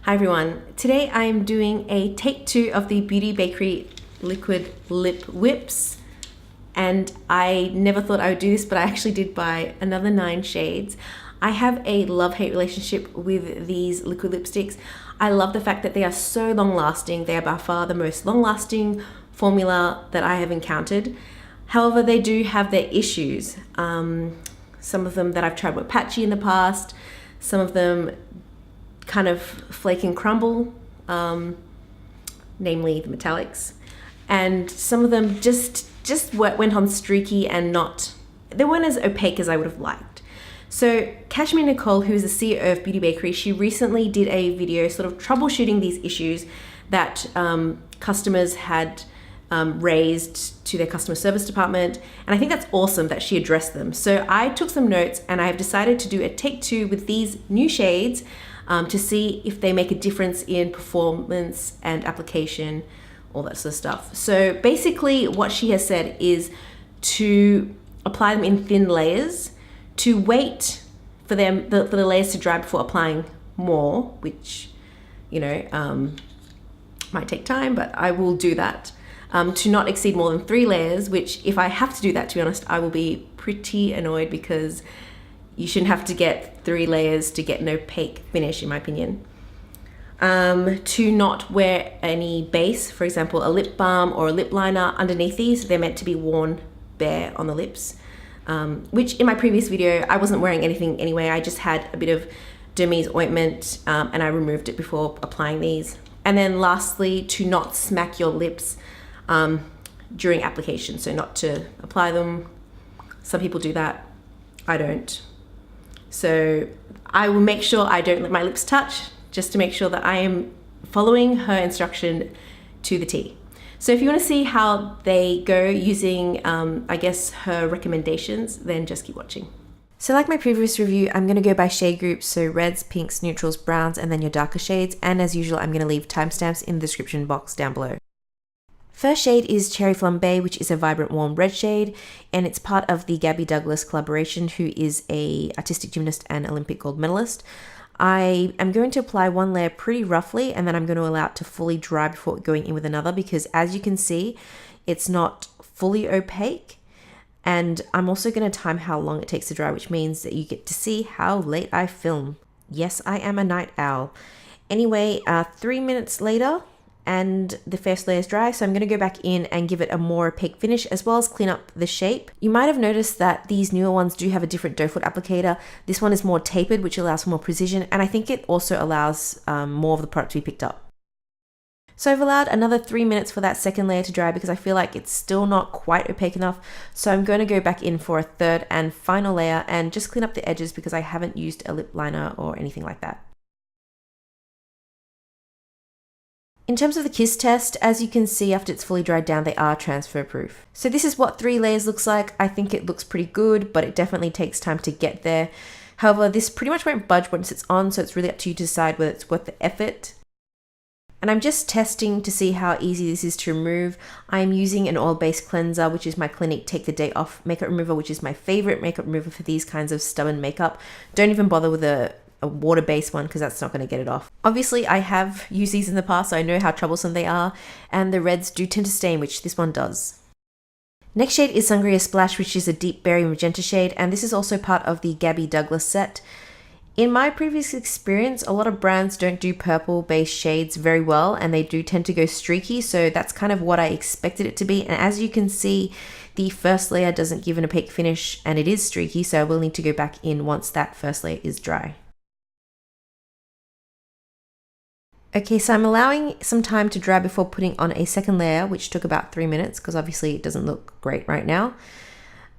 Hi everyone, today I'm doing a take 2 of the Beauty Bakerie liquid lip whips, and I never thought I would do this, but I actually did buy another 9 shades. I have a love-hate relationship with these liquid lipsticks. I love the fact that they are so long-lasting. They are by far the most long-lasting formula that I have encountered. However, they do have their issues. Some of them that I've tried were patchy in the past. Some of them kind of flake and crumble, namely the metallics, and some of them just went on streaky and they weren't as opaque as I would have liked. So Cashmere Nicole, who is the CEO of Beauty Bakerie, she recently did a video sort of troubleshooting these issues that customers had raised to their customer service department, and I think that's awesome that she addressed them. So I took some notes and I have decided to do a take 2 with these new shades to see if they make a difference in performance and application, all that sort of stuff. So basically what she has said is to apply them in thin layers, to wait for the layers to dry before applying more, which, you know, might take time, but I will do that. To not exceed more than 3 layers, which if I have to do that, to be honest, I will be pretty annoyed because you shouldn't have to get 3 layers to get an opaque finish, in my opinion. To not wear any base, for example, a lip balm or a lip liner underneath these. They're meant to be worn bare on the lips, which in my previous video, I wasn't wearing anything anyway. I just had a bit of Dermese ointment and I removed it before applying these. And then lastly, to not smack your lips during application. So not to apply them. Some people do that. I don't. So I will make sure I don't let my lips touch, just to make sure that I am following her instruction to the T. So if you want to see how they go using, I guess, her recommendations, then just keep watching. So like my previous review, I'm going to go by shade groups, so reds, pinks, neutrals, browns, and then your darker shades. And as usual, I'm going to leave timestamps in the description box down below. First shade is Cherry Flambe, which is a vibrant warm red shade, and it's part of the Gabby Douglas collaboration, who is a artistic gymnast and Olympic gold medalist. I am going to apply one layer pretty roughly, and then I'm going to allow it to fully dry before going in with another, because as you can see, it's not fully opaque. And I'm also going to time how long it takes to dry, which means that you get to see how late I film. Yes, I am a night owl. Anyway, 3 minutes later, and the first layer is dry, so I'm going to go back in and give it a more opaque finish, as well as clean up the shape. You might have noticed that these newer ones do have a different doe foot applicator. This one is more tapered, which allows for more precision, and I think it also allows more of the product to be picked up. So I've allowed another 3 minutes for that second layer to dry because I feel like it's still not quite opaque enough. So I'm going to go back in for a third and final layer and just clean up the edges because I haven't used a lip liner or anything like that. In terms of the kiss test, as you can see after it's fully dried down, they are transfer proof. So this is what 3 layers looks like. I think it looks pretty good, but it definitely takes time to get there. However, this pretty much won't budge once it's on, so it's really up to you to decide whether it's worth the effort. And I'm just testing to see how easy this is to remove. I'm using an oil-based cleanser, which is my Clinique Take the Day Off makeup remover, which is my favorite makeup remover for these kinds of stubborn makeup. Don't even bother with a water-based one because that's not going to get it off. Obviously, I have used these in the past, so I know how troublesome they are, and the reds do tend to stain, which this one does. Next shade is Sangria Splash, which is a deep berry magenta shade, and this is also part of the Gabby Douglas set. In my previous experience, a lot of brands don't do purple-based shades very well, and they do tend to go streaky, so that's kind of what I expected it to be. And as you can see, the first layer doesn't give an opaque finish, and it is streaky, so I will need to go back in once that first layer is dry. Okay, so I'm allowing some time to dry before putting on a second layer, which took about 3 minutes because obviously it doesn't look great right now.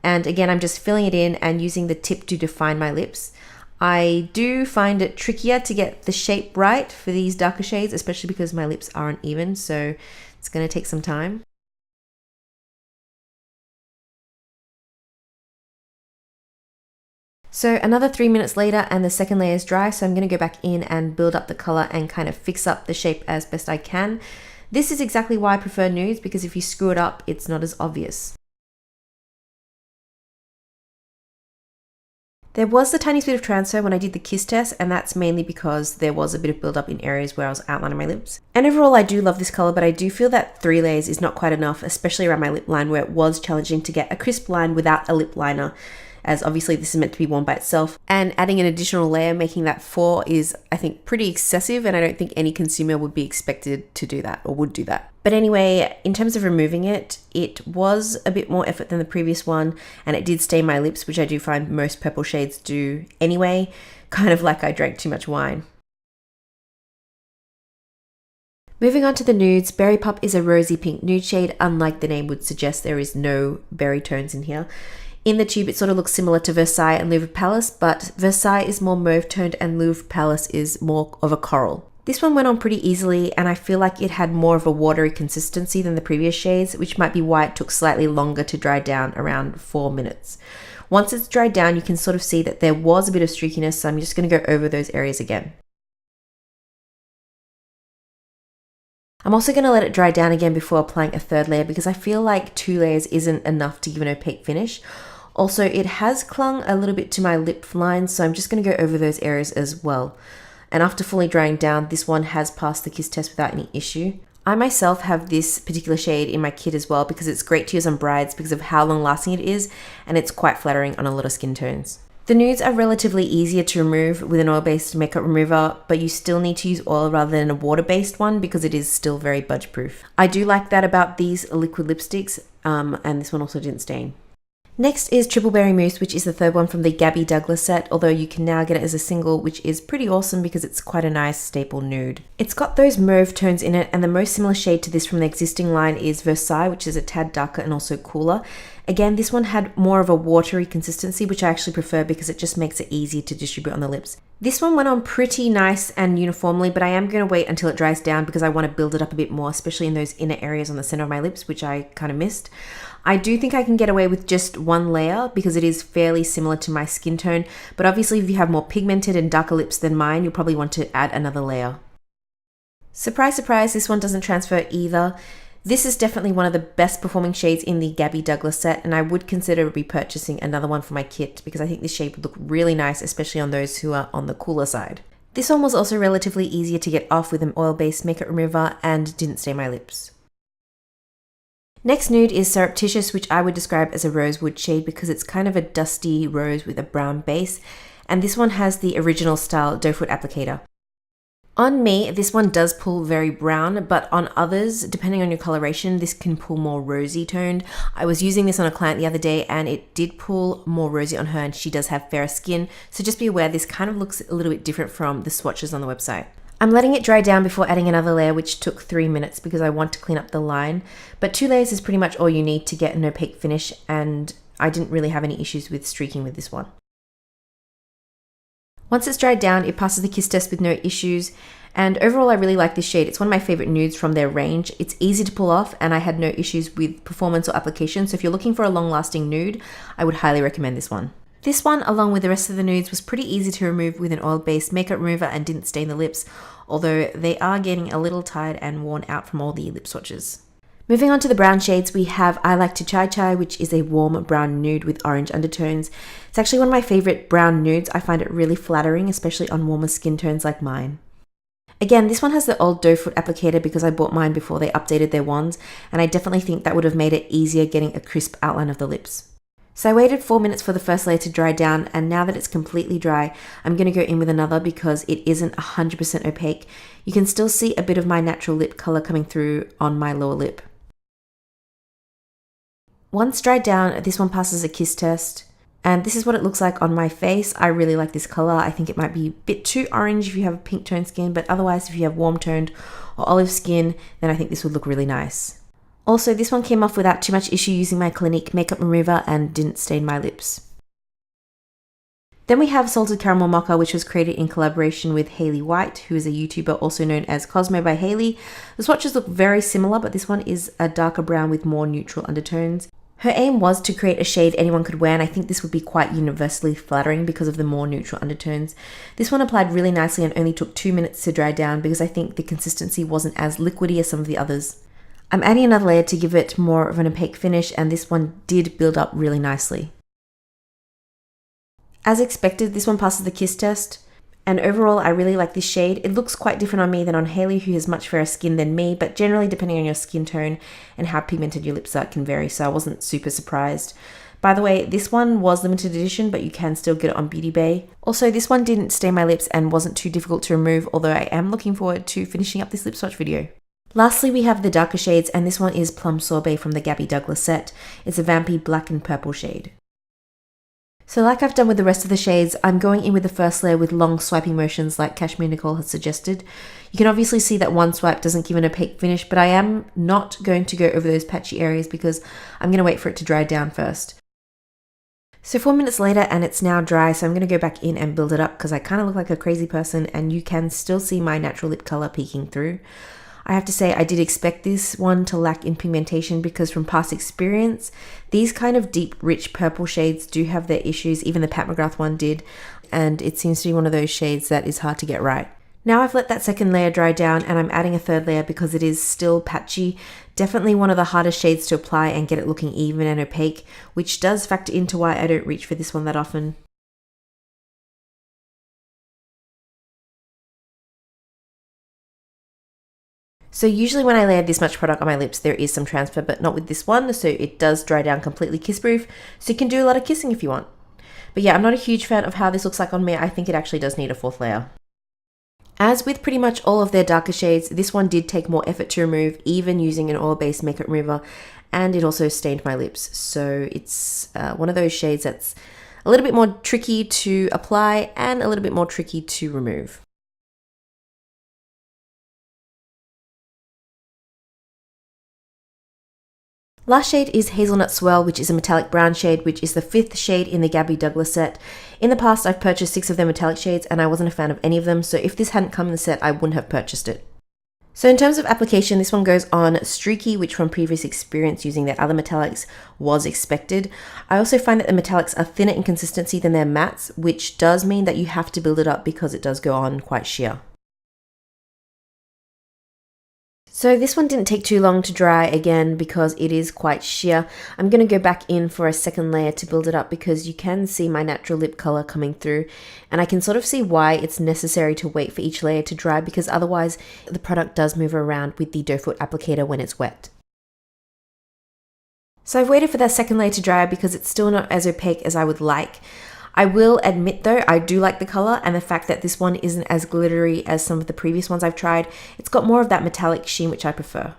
And again, I'm just filling it in and using the tip to define my lips. I do find it trickier to get the shape right for these darker shades, especially because my lips aren't even, so it's going to take some time. So another 3 minutes later and the second layer is dry, so I'm going to go back in and build up the color and kind of fix up the shape as best I can. This is exactly why I prefer nudes, because if you screw it up, it's not as obvious. There was the tiniest bit of transfer when I did the kiss test, and that's mainly because there was a bit of buildup in areas where I was outlining my lips. And overall, I do love this color, but I do feel that 3 layers is not quite enough, especially around my lip line where it was challenging to get a crisp line without a lip liner, as obviously this is meant to be worn by itself. And adding an additional layer, making that 4, is, I think, pretty excessive, and I don't think any consumer would be expected to do that or would do that. But anyway, in terms of removing it, it was a bit more effort than the previous one, and it did stain my lips, which I do find most purple shades do anyway, kind of like I drank too much wine. Moving on to the nudes, Berry Pop is a rosy pink nude shade. Unlike the name would suggest, there is no berry tones in here. In the tube, it sort of looks similar to Versailles and Louvre Palace, but Versailles is more mauve toned and Louvre Palace is more of a coral. This one went on pretty easily, and I feel like it had more of a watery consistency than the previous shades, which might be why it took slightly longer to dry down, around 4 minutes. Once it's dried down, you can sort of see that there was a bit of streakiness, so I'm just going to go over those areas again. I'm also going to let it dry down again before applying a 3rd layer because I feel like 2 layers isn't enough to give an opaque finish. Also, it has clung a little bit to my lip lines, so I'm just going to go over those areas as well. And after fully drying down, this one has passed the kiss test without any issue. I myself have this particular shade in my kit as well because it's great to use on brides because of how long lasting it is, and it's quite flattering on a lot of skin tones. The nudes are relatively easier to remove with an oil-based makeup remover, but you still need to use oil rather than a water-based one because it is still very budge-proof. I do like that about these liquid lipsticks, and this one also didn't stain. Next is Triple Berry Mousse, which is the 3rd one from the Gabby Douglas set, although you can now get it as a single, which is pretty awesome because it's quite a nice staple nude. It's got those mauve tones in it, and the most similar shade to this from the existing line is Versailles, which is a tad darker and also cooler. Again, this one had more of a watery consistency, which I actually prefer because it just makes it easy to distribute on the lips. This one went on pretty nice and uniformly, but I am going to wait until it dries down because I want to build it up a bit more, especially in those inner areas on the center of my lips, which I kind of missed. I do think I can get away with just 1 layer because it is fairly similar to my skin tone, but obviously if you have more pigmented and darker lips than mine, you'll probably want to add another layer. Surprise, surprise, this one doesn't transfer either. This is definitely one of the best performing shades in the Gabby Douglas set, and I would consider repurchasing another one for my kit because I think this shade would look really nice, especially on those who are on the cooler side. This one was also relatively easier to get off with an oil-based makeup remover and didn't stain my lips. Next nude is Syruptitious, which I would describe as a rosewood shade because it's kind of a dusty rose with a brown base, and this one has the original style doe foot applicator. On me, this one does pull very brown, but on others, depending on your coloration, this can pull more rosy toned. I was using this on a client the other day and it did pull more rosy on her, and she does have fairer skin, so just be aware this kind of looks a little bit different from the swatches on the website. I'm letting it dry down before adding another layer, which took 3 minutes because I want to clean up the line, but 2 layers is pretty much all you need to get an opaque finish, and I didn't really have any issues with streaking with this one. Once it's dried down, it passes the kiss test with no issues, and overall I really like this shade. It's one of my favorite nudes from their range. It's easy to pull off, and I had no issues with performance or application, so if you're looking for a long-lasting nude, I would highly recommend this one. This one, along with the rest of the nudes, was pretty easy to remove with an oil-based makeup remover and didn't stain the lips, although they are getting a little tired and worn out from all the lip swatches. Moving on to the brown shades, we have I Like to Chai Chai, which is a warm brown nude with orange undertones. It's actually one of my favorite brown nudes. I find it really flattering, especially on warmer skin tones like mine. Again, this one has the old doe foot applicator because I bought mine before they updated their wands, and I definitely think that would have made it easier getting a crisp outline of the lips. So I waited 4 minutes for the first layer to dry down, and now that it's completely dry, I'm going to go in with another because it isn't 100% opaque. You can still see a bit of my natural lip color coming through on my lower lip. Once dried down, this one passes a kiss test, and this is what it looks like on my face. I really like this color. I think it might be a bit too orange if you have pink toned skin, but otherwise if you have warm toned or olive skin, then I think this would look really nice. Also, this one came off without too much issue using my Clinique makeup remover and didn't stain my lips. Then we have Salted Caramel Mocha, which was created in collaboration with Hailey White, who is a YouTuber also known as Cosmo by Hailey. The swatches look very similar, but this one is a darker brown with more neutral undertones. Her aim was to create a shade anyone could wear, and I think this would be quite universally flattering because of the more neutral undertones. This one applied really nicely and only took 2 minutes to dry down because I think the consistency wasn't as liquidy as some of the others. I'm adding another layer to give it more of an opaque finish, and this one did build up really nicely. As expected, this one passes the kiss test. And overall, I really like this shade. It looks quite different on me than on Hailey, who has much fairer skin than me, but generally depending on your skin tone and how pigmented your lips are, it can vary, so I wasn't super surprised. By the way, this one was limited edition, but you can still get it on Beauty Bay. Also, this one didn't stain my lips and wasn't too difficult to remove, although I am looking forward to finishing up this lip swatch video. Lastly, we have the darker shades, and this one is Plum Sorbet from the Gabby Douglas set. It's a vampy black and purple shade. So like I've done with the rest of the shades, I'm going in with the first layer with long swiping motions like Cashmere Nicole has suggested. You can obviously see that one swipe doesn't give an opaque finish, but I am not going to go over those patchy areas because I'm going to wait for it to dry down first. So 4 minutes later and it's now dry, so I'm going to go back in and build it up because I kind of look like a crazy person and you can still see my natural lip color peeking through. I have to say I did expect this one to lack in pigmentation because from past experience, these kind of deep, rich purple shades do have their issues. Even the Pat McGrath one did, and it seems to be one of those shades that is hard to get right. Now I've let that second layer dry down and I'm adding a third layer because it is still patchy. Definitely one of the hardest shades to apply and get it looking even and opaque, which does factor into why I don't reach for this one that often. So usually when I layer this much product on my lips, there is some transfer, but not with this one. So it does dry down completely kiss-proof. So you can do a lot of kissing if you want. But yeah, I'm not a huge fan of how this looks like on me. I think it actually does need a fourth layer. As with pretty much all of their darker shades, this one did take more effort to remove, even using an oil-based makeup remover. And it also stained my lips. So it's one of those shades that's a little bit more tricky to apply and a little bit more tricky to remove. Last shade is Hazelnut Swirl, which is a metallic brown shade, which is the 5th shade in the Gabby Douglas set. In the past, I've purchased 6 of their metallic shades and I wasn't a fan of any of them, so if this hadn't come in the set, I wouldn't have purchased it. So in terms of application, this one goes on streaky, which from previous experience using their other metallics was expected. I also find that the metallics are thinner in consistency than their mattes, which does mean that you have to build it up because it does go on quite sheer. So this one didn't take too long to dry again because it is quite sheer. I'm going to go back in for a second layer to build it up because you can see my natural lip color coming through and I can sort of see why it's necessary to wait for each layer to dry because otherwise the product does move around with the doe foot applicator when it's wet. So I've waited for that second layer to dry because it's still not as opaque as I would like. I will admit though, I do like the color and the fact that this one isn't as glittery as some of the previous ones I've tried. It's got more of that metallic sheen, which I prefer.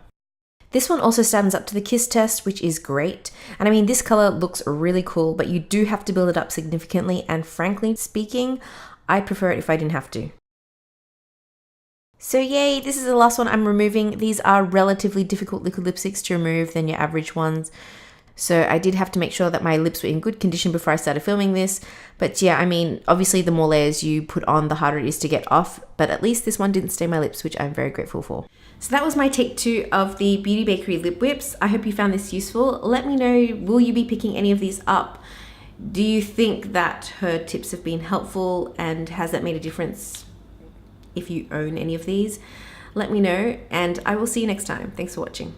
This one also stands up to the kiss test, which is great. And I mean, this color looks really cool, but you do have to build it up significantly. And frankly speaking, I prefer it if I didn't have to. So yay, this is the last one I'm removing. These are relatively difficult liquid lipsticks to remove than your average ones. So I did have to make sure that my lips were in good condition before I started filming this. But yeah, I mean, obviously the more layers you put on, the harder it is to get off. But at least this one didn't stain my lips, which I'm very grateful for. So that was my take 2 of the Beauty Bakerie lip whips. I hope you found this useful. Let me know, will you be picking any of these up? Do you think that her tips have been helpful and has that made a difference if you own any of these? Let me know and I will see you next time. Thanks for watching.